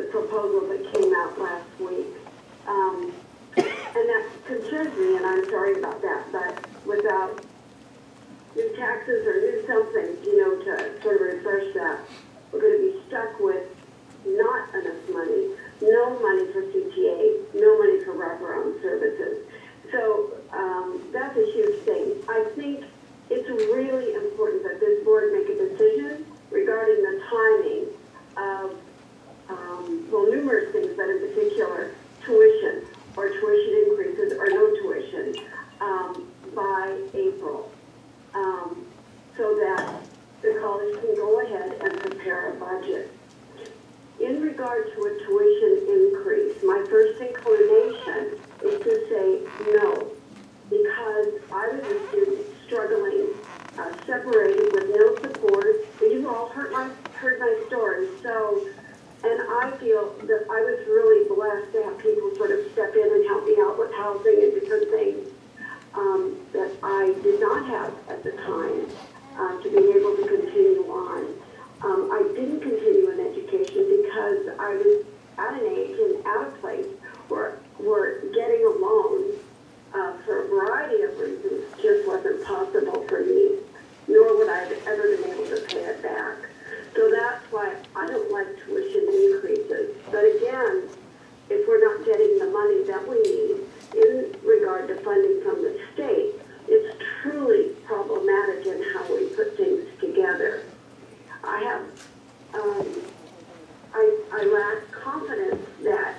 the proposal that came out last week. And that concerns me, and I'm sorry about that, but without new taxes or new something, to sort of refresh that, we're going to be stuck with not enough money, no money for CTA, no money for wraparound services. So that's a huge thing. I think it's really important that this board make a decision regarding the timing of, numerous things, but in particular, tuition or tuition increases or no tuition by April, so that the college can go ahead and prepare a budget. In regard to a tuition increase, my first inclination is to say no, because I was a student struggling, separated with no support. You all heard my story, so, and I feel that I was really blessed to have people sort of step in and help me out with housing and different things that I did not have at the time to be able to continue on. I didn't continue in education because I was at an age and at a place where getting a loan for a variety of reasons just wasn't possible for me, nor would I have ever been able to pay it back. So that's why I don't like tuition increases. But again, if we're not getting the money that we need in regard to funding from the state, it's truly problematic in how we put things together. I lack confidence that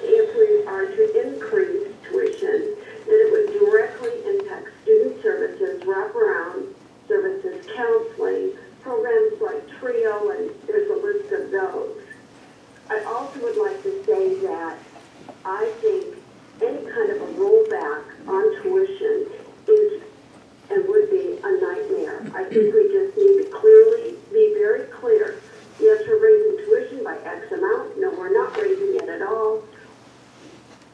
if we are to increase tuition, that it would directly impact student services, wraparound services, counseling, programs like TRIO, and there's a list of those. I also would like to say that I think any kind of a rollback on tuition is and would be a nightmare. I think we just need to be very clear. Yes, we're raising tuition by X amount. No, we're not raising it at all.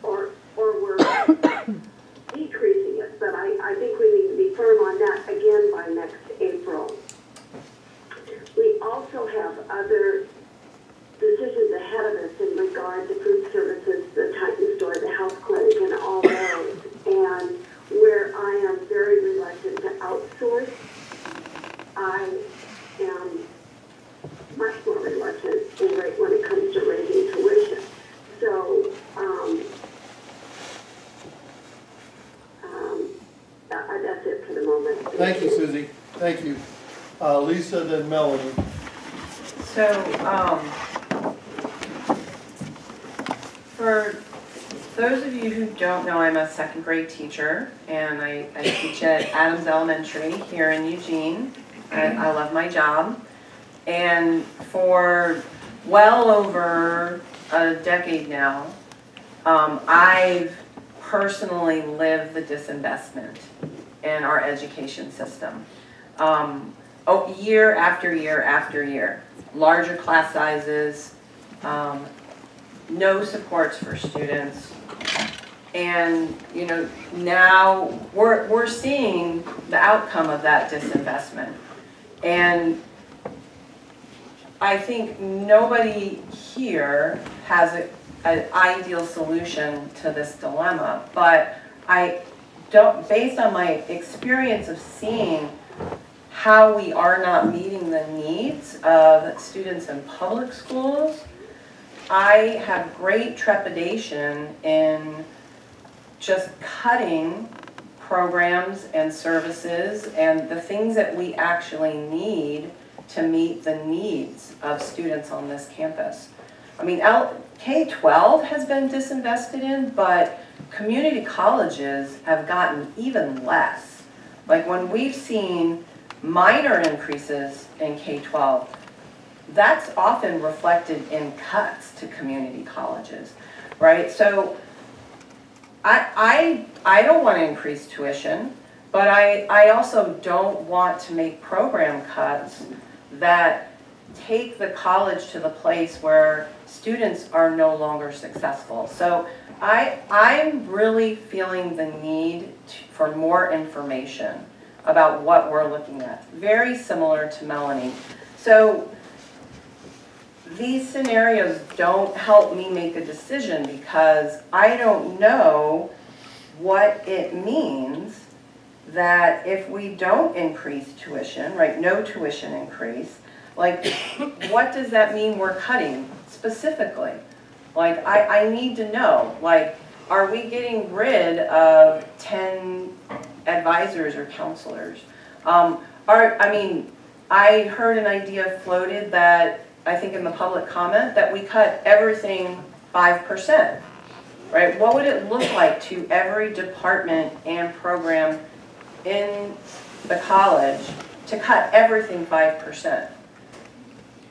Or we're decreasing it. But I think we need to be firm on that again by next April. We also have other decisions ahead of us in regard to food services, the Titan store, the health clinic, and all those. And where I am very reluctant to outsource, I am much more reluctant when it comes to raising tuition. So that's it for the moment. Thank you, Susie. Thank you. Lisa, then Melanie. So, for those of you who don't know, I'm a second grade teacher, and I teach at Adams Elementary here in Eugene. I love my job. And for well over a decade now, I've personally lived the disinvestment in our education system. Year after year after year. Larger class sizes, no supports for students. And now we're seeing the outcome of that disinvestment. And I think nobody here has an ideal solution to this dilemma, but based on my experience of seeing how we are not meeting the needs of students in public schools, I have great trepidation in just cutting programs and services and the things that we actually need to meet the needs of students on this campus. I mean, K-12 has been disinvested in, but community colleges have gotten even less. Like when we've seen minor increases in K-12, that's often reflected in cuts to community colleges, right? So I don't want to increase tuition, but I also don't want to make program cuts that take the college to the place where students are no longer successful. So I'm really feeling the need for more information about what we're looking at. Very similar to Melanie. So these scenarios don't help me make a decision because I don't know what it means that if we don't increase tuition, right, no tuition increase, like what does that mean we're cutting specifically? Like I need to know, like, are we getting rid of 10 advisors or counselors? I mean, I heard an idea floated that, I think in the public comment, that we cut everything 5%, right? What would it look like to every department and program in the college to cut everything 5%?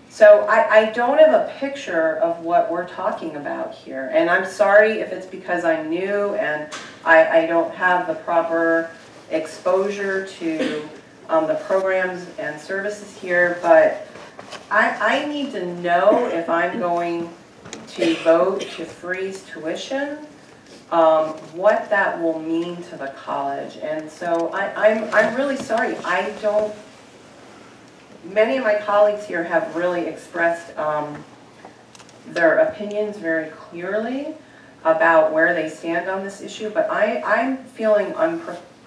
So I don't have a picture of what we're talking about here. And I'm sorry if it's because I'm new and I don't have the proper exposure to the programs and services here, but I need to know if I'm going to vote to freeze tuition, what that will mean to the college. And so I'm really sorry. Many of my colleagues here have really expressed their opinions very clearly about where they stand on this issue, but I'm feeling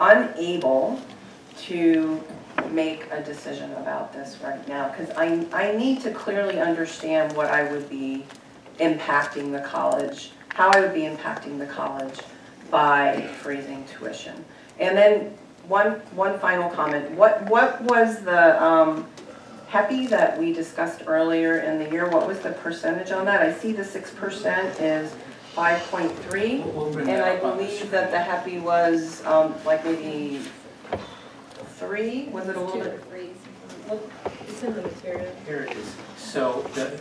unable to make a decision about this right now because I need to clearly understand what I would be impacting the college, how I would be impacting the college by freezing tuition. And then one final comment. What was the HEPI that we discussed earlier in the year? What was the percentage on that? I see the 6% is 5.3, and I believe that the HEPI was like maybe 3. Was it a little bit? It's in the material. Here it is. So the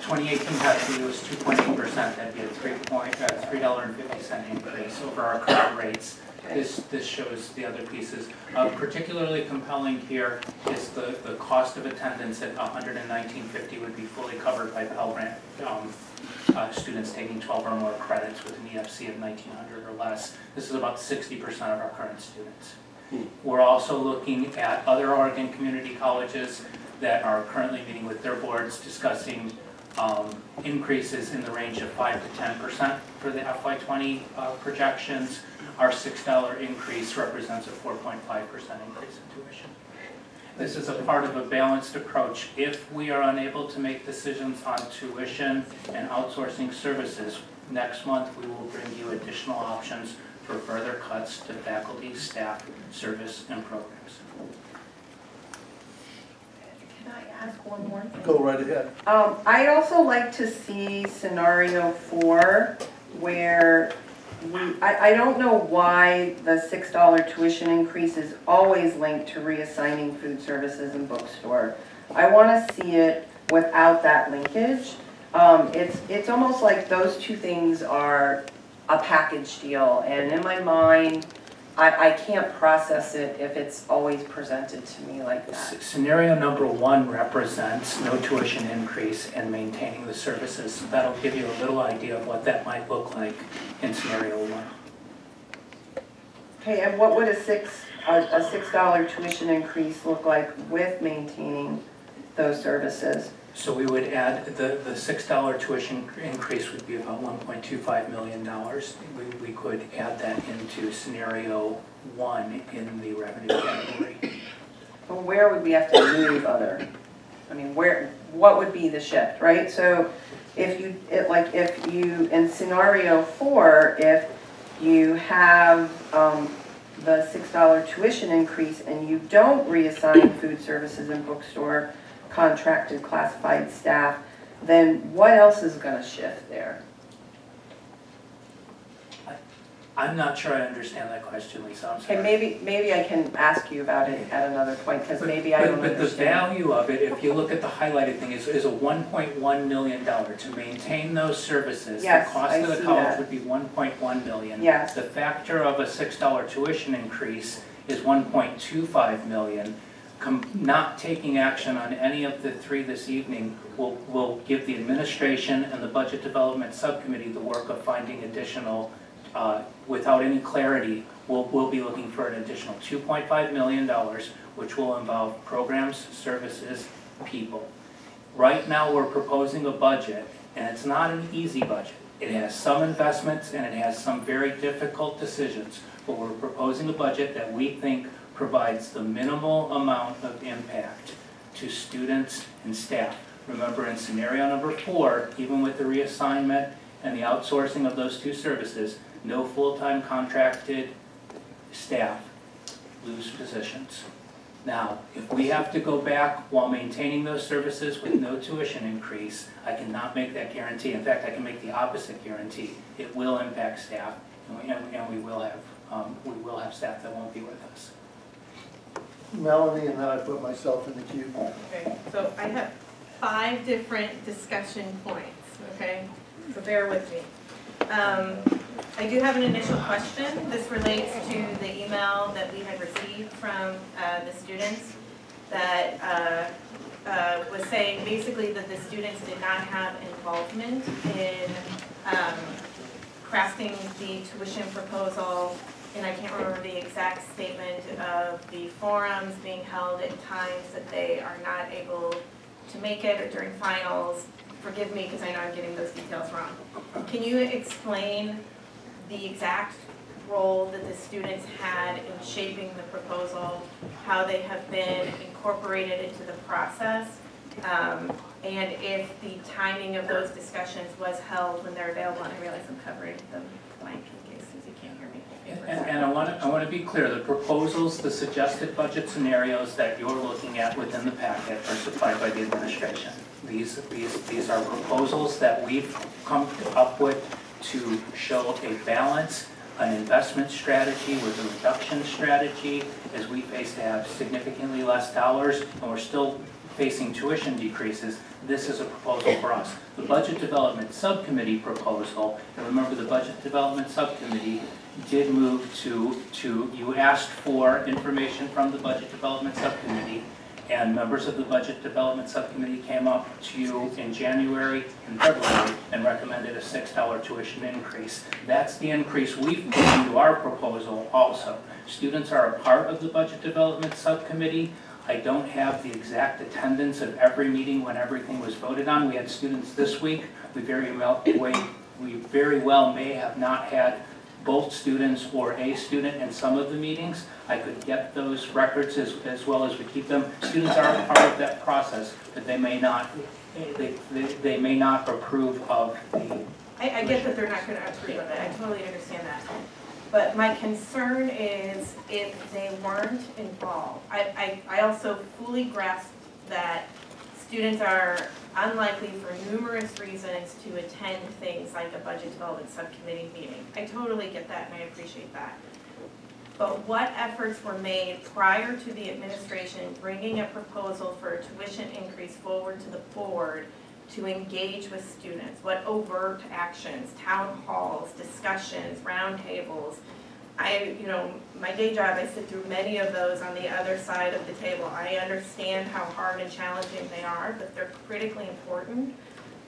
2018 HEPI was 2.8%. That'd be a $3.50 increase over our current rates. This shows the other pieces. Particularly compelling here is the cost of attendance at $119.50 would be fully covered by Pell Grant students taking 12 or more credits with an EFC of 1,900 or less. This is about 60% of our current students. We're also looking at other Oregon community colleges that are currently meeting with their boards discussing increases in the range of 5 to 10% for the FY20 projections. Our $6 increase represents a 4.5% increase in tuition. This is a part of a balanced approach. If we are unable to make decisions on tuition and outsourcing services, next month we will bring you additional options for further cuts to faculty, staff, service, and programs. Can I ask one more thing? Go right ahead. I'd also like to see scenario 4 where I don't know why the $6 tuition increase is always linked to reassigning food services and bookstore. I want to see it without that linkage. It's almost like those two things are a package deal, and in my mind, I can't process it if it's always presented to me like that. Scenario number 1 represents no tuition increase and maintaining the services. So that'll give you a little idea of what that might look like in scenario 1. Okay, and what would a $6 tuition increase look like with maintaining those services? So we would add, the $6 tuition increase would be about $1.25 million. We could add that into scenario 1 in the revenue category. Well, where would we have to move other? I mean, what would be the shift, right? So if you, in scenario 4, if you have the $6 tuition increase and you don't reassign food services and bookstore contracted classified staff, then what else is going to shift there? I'm not sure I understand that question, Lisa. I'm sorry. Okay, maybe I can ask you about it at another point, because maybe I don't understand. But the value of it, if you look at the highlighted thing, is a $1.1 million to maintain those services. Yes, the cost I of the see college that. would be $1.1 million. Yes. The factor of a $6 tuition increase is $1.25 million. Not taking action on any of the 3 this evening will give the administration and the budget development subcommittee the work of finding additional. Without any clarity, we'll be looking for an additional $2.5 million, which will involve programs, services, people. Right now, we're proposing a budget, and it's not an easy budget. It has some investments and it has some very difficult decisions, but we're proposing a budget that we think provides the minimal amount of impact to students and staff. Remember, in scenario number 4, even with the reassignment and the outsourcing of those 2 services, no full-time contracted staff lose positions. Now, if we have to go back while maintaining those services with no tuition increase, I cannot make that guarantee. In fact, I can make the opposite guarantee. It will impact staff, and we will have staff that won't be with us. Melanie, and then I put myself in the queue. Okay, so I have 5 different discussion points, okay? So bear with me. I do have an initial question. This relates to the email that we had received from the students that was saying basically that the students did not have involvement in crafting the tuition proposal, and I can't remember the exact statement of the forums being held at times that they are not able to make it or during finals. Forgive me because I know I'm getting those details wrong. Can you explain the exact role that the students had in shaping the proposal, how they have been incorporated into the process, and if the timing of those discussions was held when they're available? And I realize I'm covering the mic in case Susie can't hear me. And I want to be clear, the proposals, the suggested budget scenarios that you're looking at within the packet are supplied by the administration. These are proposals that we've come up with to show a balance, an investment strategy with a reduction strategy, as we face to have significantly less dollars, and we're still facing tuition decreases. This is a proposal for us. The Budget Development Subcommittee proposal, and remember the Budget Development Subcommittee did move to you asked for information from the Budget Development Subcommittee, and members of the Budget Development Subcommittee came up to you in January and February and recommended a $6 tuition increase. That's the increase we've put into our proposal also. Students are a part of the Budget Development Subcommittee. I don't have the exact attendance of every meeting when everything was voted on. We had students this week. We very well may have not had both students or a student in some of the meetings. I could get those records as well as we keep them. Students are a part of that process, but they may not approve of the... I get that they're not going to approve of it. I totally understand that. But my concern is if they weren't involved. I also fully grasp that students are unlikely for numerous reasons to attend things like a budget development subcommittee meeting. I totally get that and I appreciate that. But what efforts were made prior to the administration bringing a proposal for a tuition increase forward to the board to engage with students? What overt actions, town halls, discussions, roundtables? My day job, I sit through many of those on the other side of the table. I understand how hard and challenging they are, but they're critically important.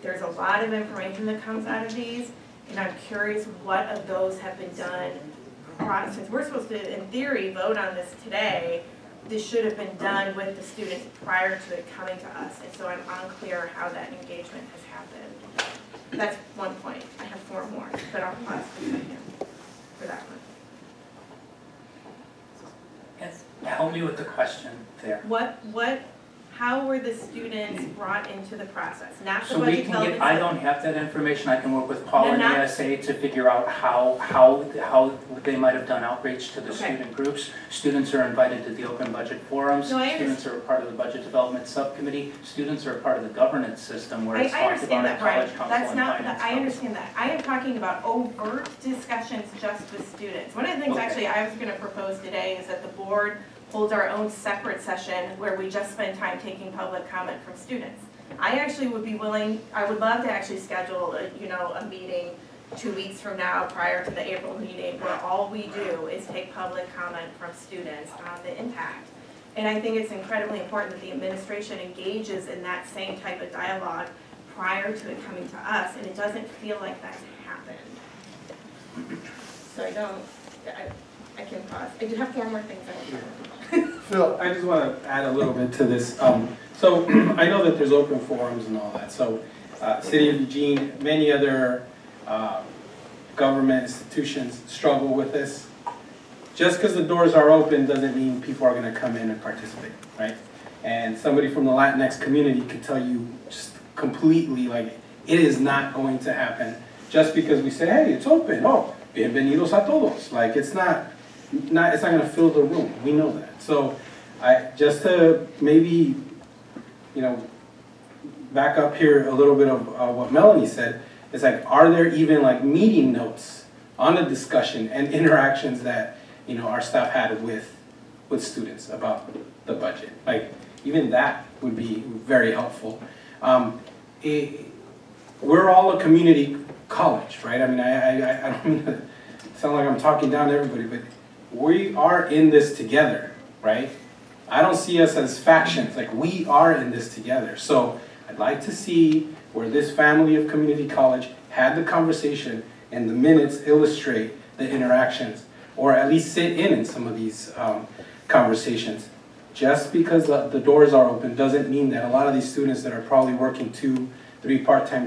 There's a lot of information that comes out of these, and I'm curious what of those have been done. Since we're supposed to, in theory, vote on this today, this should have been done with the students prior to it coming to us, and so I'm unclear how that engagement has happened. That's one point. I have 4 more, but I'll pause for a second for that one. Yes, help me with the question there. How were the students brought into the process? Not the So we budget can development. I don't have that information. I can work with Paul and No, ASA to figure out how they might have done outreach to the student groups. Students are invited to the open budget forums. No, Students are a part of the budget development subcommittee. Students are a part of the governance system where it's I talked about understand in that, college Brian. council That's and not, finance I council. understand that. I am talking about overt discussions just with students. One of the things Okay. actually I was going to propose today is that the board holds our own separate session where we just spend time taking public comment from students. I actually would be willing, I would love to actually schedule a meeting 2 weeks from now prior to the April meeting where all we do is take public comment from students on the impact. And I think it's incredibly important that the administration engages in that same type of dialogue prior to it coming to us, and it doesn't feel like that's happened. So I can pause. I do have 4 more things I want to. Phil, I just want to add a little bit to this. So I know that there's open forums and all that. So City of Eugene, many other government institutions struggle with this. Just because the doors are open doesn't mean people are going to come in and participate, right? And somebody from the Latinx community could tell you just completely, like, it is not going to happen just because we say, hey, it's open. Oh, bienvenidos a todos. Like, it's not going to fill the room. We know that. So just to maybe, you know, back up here a little bit of what Melanie said, it's like, are there even like meeting notes on the discussion and interactions that, you know, our staff had with students about the budget? Like, even that would be very helpful. We're all a community college, right? I mean, I don't mean to sound like I'm talking down to everybody, but we are in this together, right? I don't see us as factions, like we are in this together. So I'd like to see where this family of community college had the conversation and the minutes illustrate the interactions, or at least sit in some of these conversations. Just because the doors are open doesn't mean that a lot of these students that are probably working 2, 3 part-time